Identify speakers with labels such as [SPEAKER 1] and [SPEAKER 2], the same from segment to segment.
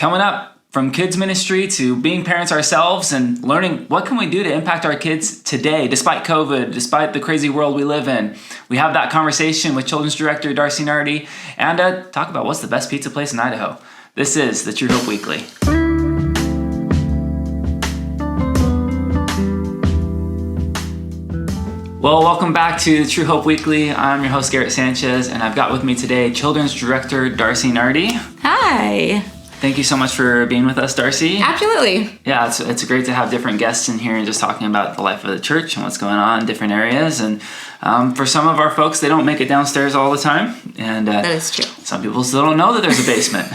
[SPEAKER 1] coming up from kids ministry to being parents ourselves and learning what can we do to impact our kids today, despite COVID, despite the crazy world we live in. We have that conversation with Children's Director Darcy Nardi and talk about what's the best pizza place in Idaho. This is the True Hope Weekly. Well, welcome back to the True Hope Weekly. I'm your host, Garrett Sanchez, and I've got with me today Children's Director Darcy Nardi.
[SPEAKER 2] Hi.
[SPEAKER 1] Thank you so much for being with us, Darcy.
[SPEAKER 2] Absolutely.
[SPEAKER 1] Yeah, it's great to have different guests in here and just talking about the life of the church and what's going on in different areas. And for some of our folks, they don't make it downstairs all the time. And
[SPEAKER 2] that is true.
[SPEAKER 1] Some people still don't know that there's a basement.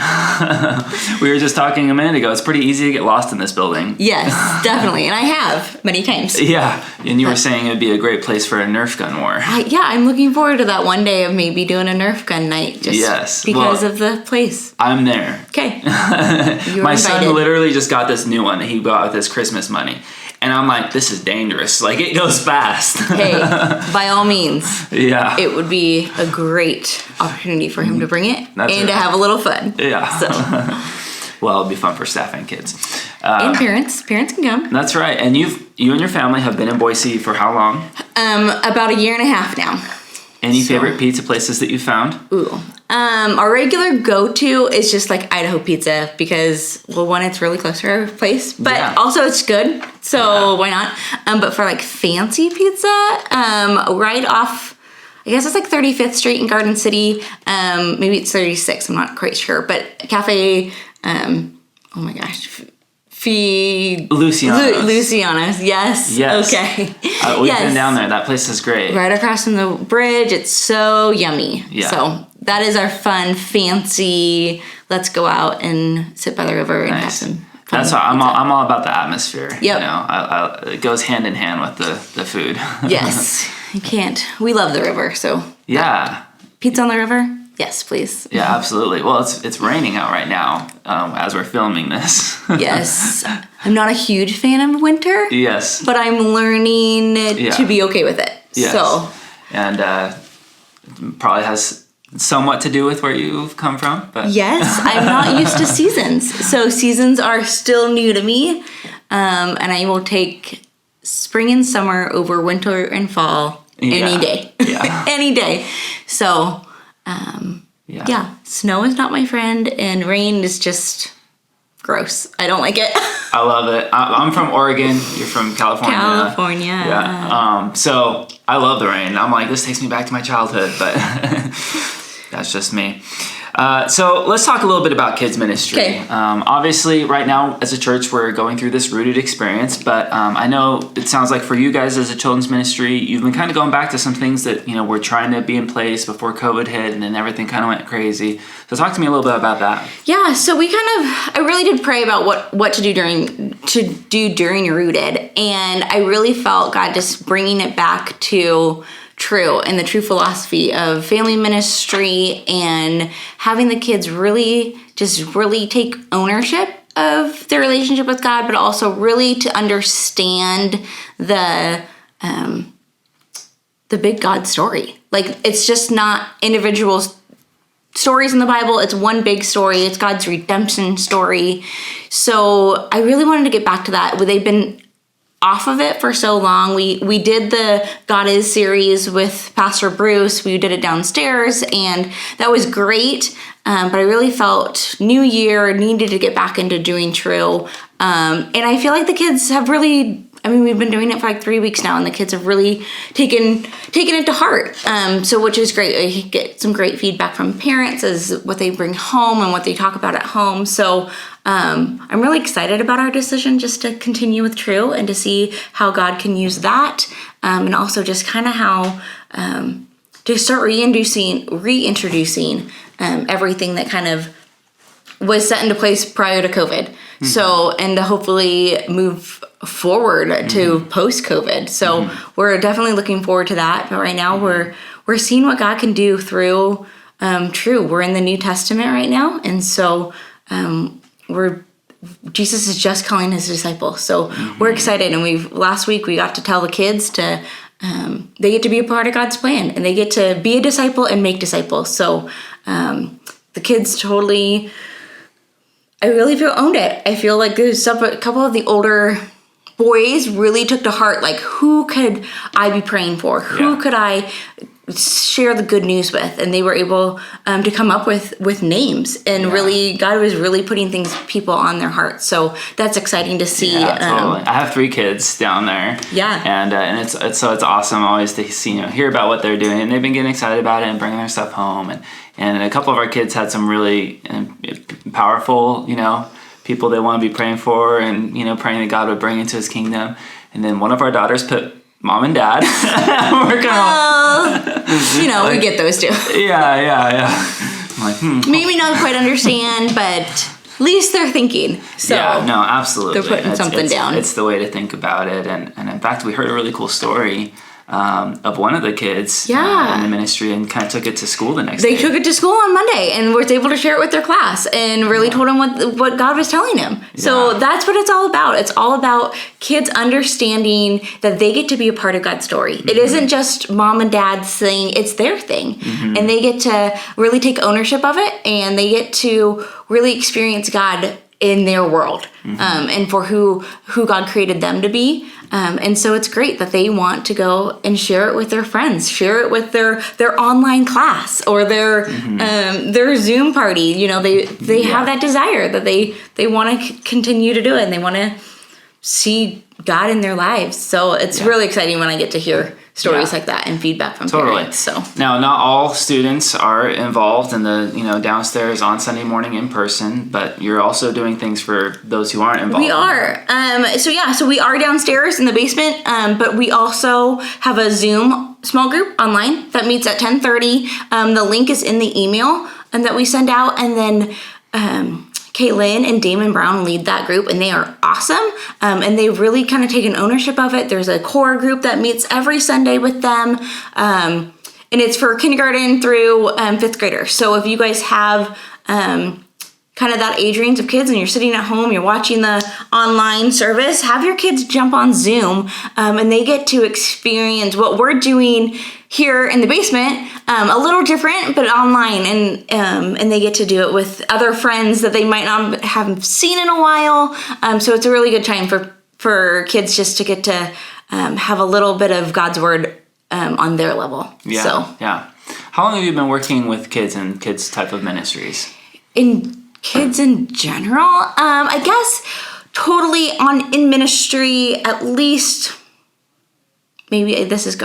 [SPEAKER 1] We were just talking a minute ago. It's pretty easy to get lost in this building.
[SPEAKER 2] Yes, definitely. And I have many times.
[SPEAKER 1] Yeah. And you were saying it would be a great place for a Nerf gun war.
[SPEAKER 2] I'm looking forward to that one day of maybe doing a Nerf gun night just because of the place.
[SPEAKER 1] I'm there.
[SPEAKER 2] Okay.
[SPEAKER 1] My son literally just got this new one that he bought with his Christmas money. And I'm like, this is dangerous. Like, it goes fast.
[SPEAKER 2] Hey, by all means.
[SPEAKER 1] Yeah.
[SPEAKER 2] It would be a great opportunity for him to bring it to have a little fun.
[SPEAKER 1] Yeah.
[SPEAKER 2] So.
[SPEAKER 1] Well, it'd be fun for staff and kids.
[SPEAKER 2] And parents. Parents can come.
[SPEAKER 1] That's right. And you and your family have been in Boise for how long?
[SPEAKER 2] About a year and a half now.
[SPEAKER 1] Any favorite pizza places that you found?
[SPEAKER 2] Ooh. Our regular go-to is just like Idaho pizza because, well, one, it's really close to our place, but also it's good, so why not? But for like fancy pizza, right off, I guess it's like 35th Street in Garden City, maybe it's 36, I'm not quite sure, but Cafe, Luciana's, yes. Okay.
[SPEAKER 1] We've been down there. That place is great.
[SPEAKER 2] Right across from the bridge. It's so yummy.
[SPEAKER 1] Yeah.
[SPEAKER 2] So that is our fun, fancy, let's go out and sit by the river and have some fun.
[SPEAKER 1] That's why I'm all about the atmosphere.
[SPEAKER 2] Yep.
[SPEAKER 1] You know, it goes hand in hand with the food.
[SPEAKER 2] Yes. You can't. We love the river, so.
[SPEAKER 1] Yeah.
[SPEAKER 2] Pizza on the river? Yes, please.
[SPEAKER 1] Yeah, absolutely. Well, it's raining out right now as we're filming this.
[SPEAKER 2] Yes. I'm not a huge fan of winter.
[SPEAKER 1] Yes.
[SPEAKER 2] But I'm learning to be okay with it.
[SPEAKER 1] Yes.
[SPEAKER 2] So.
[SPEAKER 1] And probably has somewhat to do with where you've come from. But
[SPEAKER 2] yes, I'm not used to seasons. So seasons are still new to me. And I will take spring and summer over winter and fall any day.
[SPEAKER 1] Yeah.
[SPEAKER 2] Any day. So... snow is not my friend, and rain is just gross. I don't like it.
[SPEAKER 1] I love it. I'm from Oregon. You're from California. Yeah. So I love the rain. I'm like, this takes me back to my childhood, but that's just me. So let's talk a little bit about kids ministry.
[SPEAKER 2] Okay.
[SPEAKER 1] Obviously, right now as a church, we're going through this Rooted experience, but I know it sounds like for you guys as a children's ministry, you've been kind of going back to some things that, we're trying to be in place before COVID hit and then everything kind of went crazy. So talk to me a little bit about that. Yeah, so
[SPEAKER 2] I really did pray about what to do during Rooted, and I really felt God just bringing it back to true and the true philosophy of family ministry and having the kids really take ownership of their relationship with God, but also really to understand the big God story. Like, it's just not individual stories in the Bible. It's one big story. It's God's redemption story. So I really wanted to get back to that. They've been off of it for so long. We did the God Is series with Pastor Bruce. We did it downstairs, and that was great. But I really felt new year needed to get back into doing True. And I feel like the kids have really, we've been doing it for like 3 weeks now, and the kids have really taken it to heart. So which is great. I get some great feedback from parents as what they bring home and what they talk about at home. So I'm really excited about our decision just to continue with True and to see how God can use that. And also just kind of how to start reintroducing everything that kind of was set into place prior to COVID. Mm-hmm. So, and to hopefully move forward to post-COVID. So we're definitely looking forward to that. But right now we're seeing what God can do through True. We're in the New Testament right now. And so Jesus is just calling his disciples. So we're excited. And last week we got to tell the kids they get to be a part of God's plan, and they get to be a disciple and make disciples. So the kids totally I really feel owned it. I feel like there's a couple of the older boys really took to heart, like, who could I be praying for? Who could I share the good news with? And they were able to come up with names, and really, God was really putting people on their hearts. So that's exciting to see.
[SPEAKER 1] Yeah, totally. I have 3 kids down there.
[SPEAKER 2] Yeah.
[SPEAKER 1] And it's awesome always to see, hear about what they're doing, and they've been getting excited about it and bringing their stuff home. And a couple of our kids had some really powerful, people they want to be praying for, and praying that God would bring into His kingdom. And then one of our daughters put mom and dad. We're kind of,
[SPEAKER 2] we get those too.
[SPEAKER 1] Yeah. I'm like,
[SPEAKER 2] Maybe not quite understand, but at least they're thinking. So
[SPEAKER 1] yeah, no, absolutely.
[SPEAKER 2] They're putting something down.
[SPEAKER 1] It's the way to think about it. And in fact, we heard a really cool story of one of the kids in the ministry, and kind of took it to school the next day.
[SPEAKER 2] They took it to school on Monday and was able to share it with their class, and really told them what God was telling them. So that's what it's all about. It's all about kids understanding that they get to be a part of God's story. It isn't just mom and dad's thing, it's their thing. And they get to really take ownership of it, and they get to really experience God in their world, and for who God created them to be. And so it's great that they want to go and share it with their friends, share it with their online class or their Zoom party. They have that desire that they want to continue to do it, and they want to see God in their lives. So it's really exciting when I get to hear stories like that and feedback from parents. So
[SPEAKER 1] now, not all students are involved in the downstairs on Sunday morning in person, but you're also doing things for those who aren't involved.
[SPEAKER 2] We are. So we are downstairs in the basement, but we also have a Zoom small group online that meets at 10:30. The link is in the email that we send out, and then Caitlin and Damon Brown lead that group, and they are awesome. And they've really kind of taken ownership of it. There's a core group that meets every Sunday with them. And it's for kindergarten through 5th graders. So if you guys have kind of that age range of kids and you're sitting at home, you're watching the online service, have your kids jump on Zoom, and they get to experience what we're doing here in the basement, a little different, but online, and they get to do it with other friends that they might not have seen in a while. So it's a really good time for kids just to get to have a little bit of God's word on their level.
[SPEAKER 1] Yeah. How long have you been working with kids and kids type of ministries?
[SPEAKER 2] In kids in general, I guess totally in ministry, at least maybe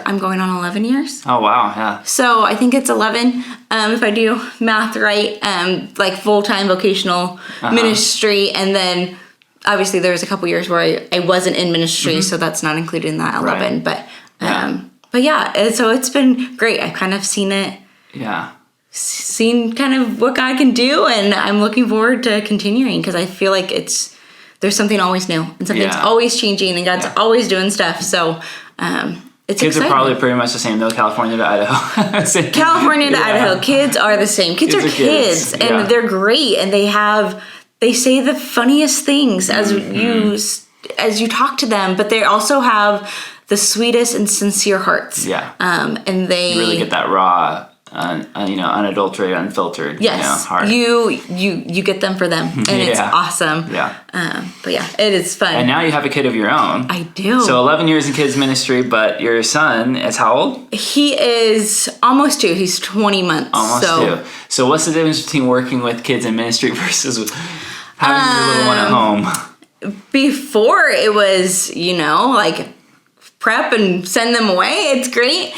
[SPEAKER 2] I'm going on 11 years.
[SPEAKER 1] Oh, wow. Yeah.
[SPEAKER 2] So I think it's 11, if I do math right, like full-time vocational ministry. And then obviously there was a couple years where I wasn't in ministry, so that's not included in that 11. Right. But yeah, so it's been great. I've kind of seen it.
[SPEAKER 1] Yeah.
[SPEAKER 2] Seen kind of what God can do, and I'm looking forward to continuing, because I feel like there's something always new, and something's always changing, and God's always doing stuff. So it's
[SPEAKER 1] kids
[SPEAKER 2] exciting.
[SPEAKER 1] Are probably pretty much the same though, California to Idaho.
[SPEAKER 2] California to Idaho, kids are the same. Kids are kids, and they're great, and they say the funniest things as you talk to them, but they also have the sweetest and sincere hearts.
[SPEAKER 1] Yeah.
[SPEAKER 2] And they
[SPEAKER 1] really get that raw, unadulterated, unfiltered. Heart.
[SPEAKER 2] You get them for them, and it's awesome.
[SPEAKER 1] Yeah.
[SPEAKER 2] But yeah, it is fun.
[SPEAKER 1] And now you have a kid of your own.
[SPEAKER 2] I do.
[SPEAKER 1] So 11 years in kids ministry, but your son is how old?
[SPEAKER 2] He is almost 2. He's 20 months.
[SPEAKER 1] Almost 2. So what's the difference between working with kids in ministry versus having your little one at home?
[SPEAKER 2] Before it was, like prep and send them away. It's great.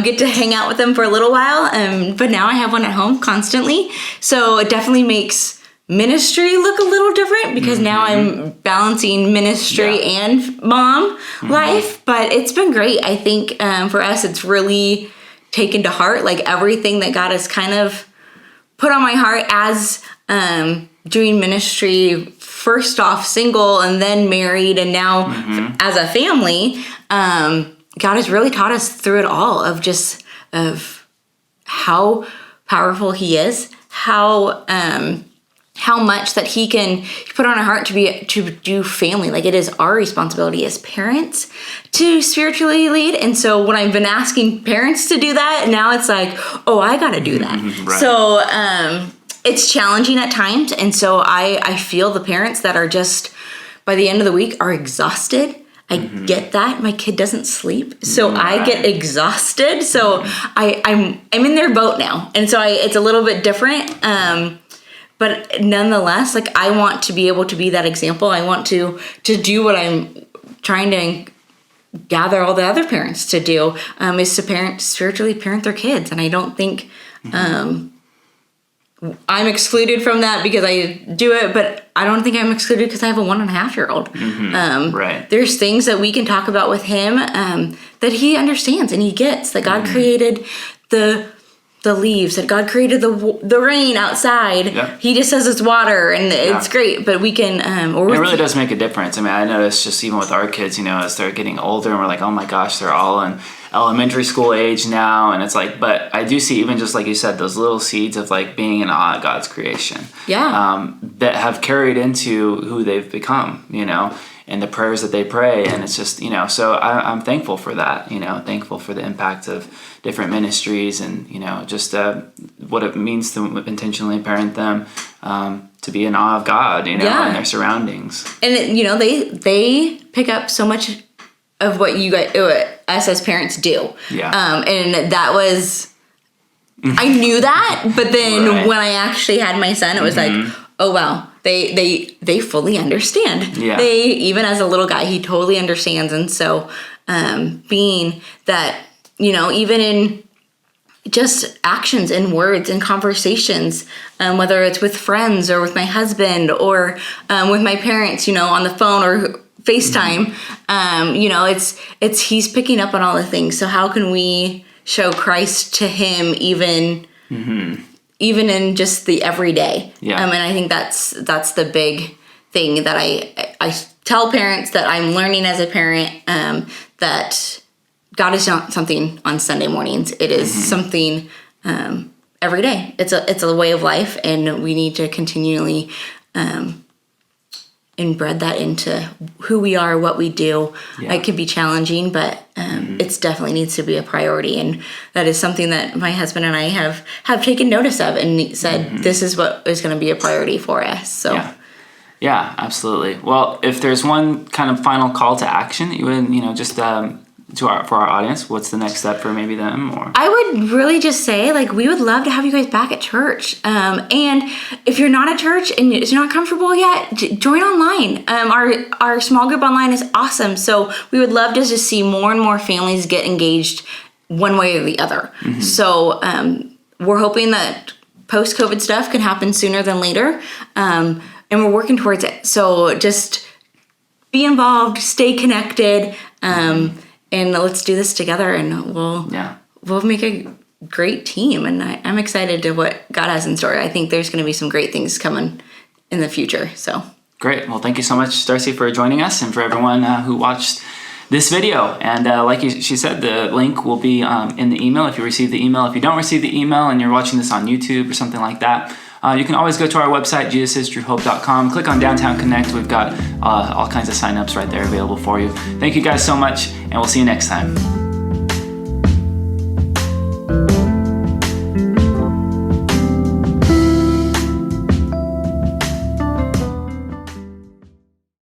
[SPEAKER 2] Get to hang out with them for a little while. But now I have one at home constantly. So it definitely makes ministry look a little different, because now I'm balancing ministry and mom life. But it's been great. I think for us, it's really taken to heart, like everything that God has kind of put on my heart as doing ministry, first off single and then married, and now as a family. God has really taught us through it all of how powerful He is, how much that He can put on our heart to do family. Like, it is our responsibility as parents to spiritually lead. And so when I've been asking parents to do that, now it's like, oh, I got to do that.
[SPEAKER 1] Right.
[SPEAKER 2] So it's challenging at times. And so I feel the parents that are just, by the end of the week, are exhausted. I get that. My kid doesn't sleep, so I get exhausted. So I'm in their boat now. And so it's a little bit different. But nonetheless, like, I want to be able to be that example. I want to do what I'm trying to gather all the other parents to do, is to spiritually parent their kids. And I don't think I'm excluded from that because I do it, but I don't think I'm excluded because I have a 1.5-year-old.
[SPEAKER 1] Right.
[SPEAKER 2] There's things that we can talk about with him that he understands and he gets, that God created the leaves, that God created the rain outside.
[SPEAKER 1] Yeah.
[SPEAKER 2] He just says it's water, and it's great, but we can...
[SPEAKER 1] it really does make a difference. I mean, I notice just even with our kids, as they're getting older and we're like, oh my gosh, they're all in elementary school age now, and it's like, but I do see, even just like you said, those little seeds of like being in awe at God's creation.
[SPEAKER 2] Yeah.
[SPEAKER 1] That have carried into who they've become, and the prayers that they pray. And it's just, so I'm thankful for that, thankful for the impact of different ministries and, just what it means to intentionally parent them, to be in awe of God, in their surroundings.
[SPEAKER 2] And, they pick up so much of what you guys, us as parents do.
[SPEAKER 1] Yeah.
[SPEAKER 2] And that was, I knew that, but then when I actually had my son, it was like, oh wow, they fully understand.
[SPEAKER 1] Yeah.
[SPEAKER 2] Even as a little guy, he totally understands. And so, being that, even in just actions and words and conversations, whether it's with friends or with my husband or with my parents, on the phone or FaceTime, it's he's picking up on all the things. So how can we show Christ to him even in just the everyday?
[SPEAKER 1] Yeah.
[SPEAKER 2] And I think that's the big thing that I tell parents that I'm learning as a parent, that God is not something on Sunday mornings. It is something every day. It's a way of life, and we need to continually embed that into who we are, what we do.
[SPEAKER 1] Yeah.
[SPEAKER 2] It can be challenging, but it's definitely needs to be a priority. And that is something that my husband and I have taken notice of and said, this is what is going to be a priority for us. So.
[SPEAKER 1] Yeah, absolutely. Well, if there's one kind of final call to action that you would, just for our audience, what's the next step for maybe them? Or
[SPEAKER 2] I would really just say, we would love to have you guys back at church. And if you're not at church and you're not comfortable yet, join online. Our small group online is awesome. So we would love to just see more and more families get engaged one way or the other. So we're hoping that post-COVID stuff can happen sooner than later. And we're working towards it. So just be involved, stay connected, and let's do this together, and we'll make a great team. And I'm excited to what God has in store. I think there's going to be some great things coming in the future. So
[SPEAKER 1] great. Well, thank you so much, Darcy, for joining us, and for everyone who watched this video. And like she said, the link will be in the email if you receive the email. If you don't receive the email and you're watching this on YouTube or something like that, you can always go to our website, jesusistruehope.com. Click on Downtown Connect. We've got all kinds of signups right there available for you. Thank you guys so much, and we'll see you next time.